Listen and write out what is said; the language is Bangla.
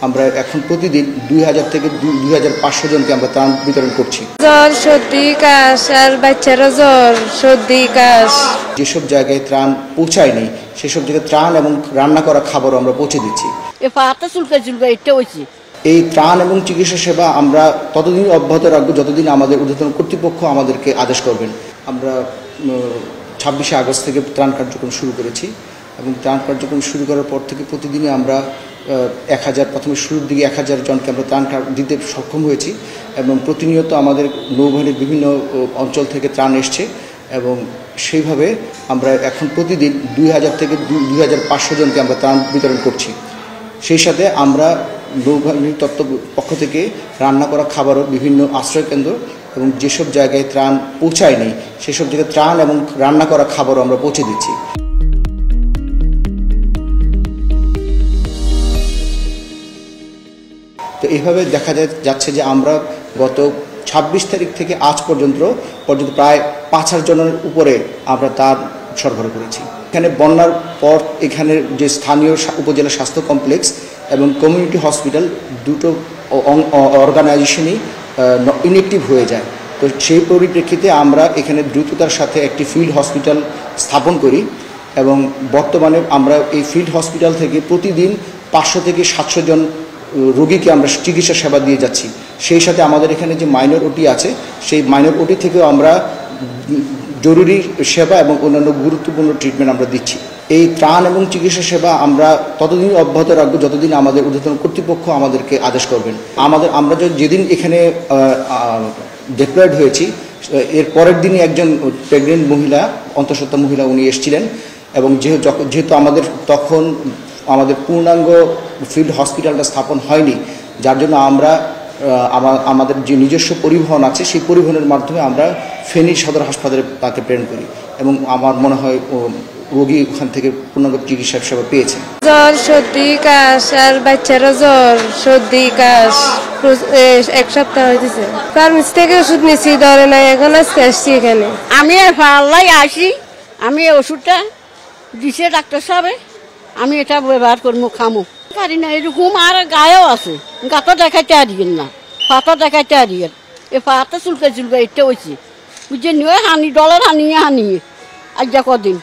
আমরা এখন প্রতিদিন 2000 থেকে 2500 জনকে আমরা ত্রাণ বিতরণ করছি। জ্বর, সর্দি, কাশ আর বাচ্চারা জ্বর, সর্দি, কাশ। যেসব জায়গায় ত্রাণ পৌঁছায়নি সেসব জায়গায় ত্রাণ এবং রান্না করা খাবারও আমরা পৌঁছে দিচ্ছি। এই ত্রাণ এবং চিকিৎসা সেবা আমরা ততদিন অব্যাহত রাখবো যতদিন আমাদের ঊর্ধ্বতন কর্তৃপক্ষ আমাদেরকে আদেশ করবেন। আমরা 26শে আগস্ট থেকে ত্রাণ কার্যক্রম শুরু করেছি এবং ত্রাণ কার্যক্রম শুরু করার পর থেকে প্রতিদিনই আমরা 1000, প্রথমে শুরুর দিকে 1000 জনকে আমরা ত্রাণ দিতে সক্ষম হয়েছি এবং প্রতিনিয়ত আমাদের নৌবাহিনীর বিভিন্ন অঞ্চল থেকে ত্রাণ এসছে এবং সেইভাবে আমরা এখন প্রতিদিন 2000 থেকে 2500 জনকে আমরা ত্রাণ বিতরণ করছি। সেই সাথে আমরা নৌবাহিনীর পক্ষ থেকে রান্না করা খাবারও বিভিন্ন আশ্রয়কেন্দ্র এবং যেসব জায়গায় ত্রাণ পৌঁছায়নি সেসব জায়গায় ত্রাণ এবং রান্না করা খাবারও আমরা পৌঁছে দিচ্ছি। তো এইভাবে দেখা যাচ্ছে যে আমরা গত 26 তারিখ থেকে আজ পর্যন্ত প্রায় 5000 জনের উপরে আমরা তার সরবরাহ করেছি। এখানে বন্যার পর এখানে যে স্থানীয় উপজেলা স্বাস্থ্য কমপ্লেক্স এবং কমিউনিটি হসপিটাল দুটো অর্গানাইজেশনই ইনঅ্যাক্টিভ হয়ে যায়। তো সেই পরিপ্রেক্ষিতে আমরা এখানে দ্রুততার সাথে একটি ফিল্ড হসপিটাল স্থাপন করি এবং বর্তমানে আমরা এই ফিল্ড হসপিটাল থেকে প্রতিদিন 500 থেকে 700 জন রোগীকে আমরা চিকিৎসা সেবা দিয়ে যাচ্ছি। সেই সাথে আমাদের এখানে যে মাইনর ওটি আছে সেই মাইনর ওটি থেকেও আমরা জরুরি সেবা এবং অন্যান্য গুরুত্বপূর্ণ ট্রিটমেন্ট আমরা দিচ্ছি। এই ত্রাণ এবং চিকিৎসা সেবা আমরা ততদিন অব্যাহত রাখবো যতদিন আমাদের ঊর্ধ্বতন কর্তৃপক্ষ আমাদেরকে আদেশ করবেন। আমরা যেদিন এখানে ডিপ্লয়েড হয়েছি এর পরের দিনই একজন প্রেগনেন্ট মহিলা, অন্তঃসত্ত্বা মহিলা উনি এসেছিলেন এবং যেহেতু তখন আমাদের পূর্ণাঙ্গ ফিল্ড হসপিটালটা স্থাপন হয়নি, যার জন্য আমরা আমাদের যে নিজস্ব পরিবহন আছে সেই পরিবহনের মাধ্যমে আমরা ফেনী সদর হাসপাতালে তাকে প্রেরণ করি এবং আমার মনে হয় রোগী ওখান থেকে পূর্ণাঙ্গ চিকিৎসা সেবা পেয়েছেন। জ্বর, সর্দি, কাশ আর বাচ্চারা জ্বর, সর্দি, কাশ 1 সপ্তাহ হয়েছে। ফার্মেসি থেকে ওষুধ নিচ্ছি, ধরে নাই, এখন আজকে আসছি এখানে। আমি পাল্লাই আসি, আমি ওষুধটা দিছে ডাক্তার সাহেব, আমি এটা ব্যবহার করবো, খামো পারি না। এরকম আর গায়েও আছে, গাতা দেখাইতে আরিয়েন না, পাতা দেখাইতে আরিয়েন, এ পাতা চুলকে এটা হয়েছে বুঝছেন, হানি ডলার হানিয়ে আজ যা কদিন।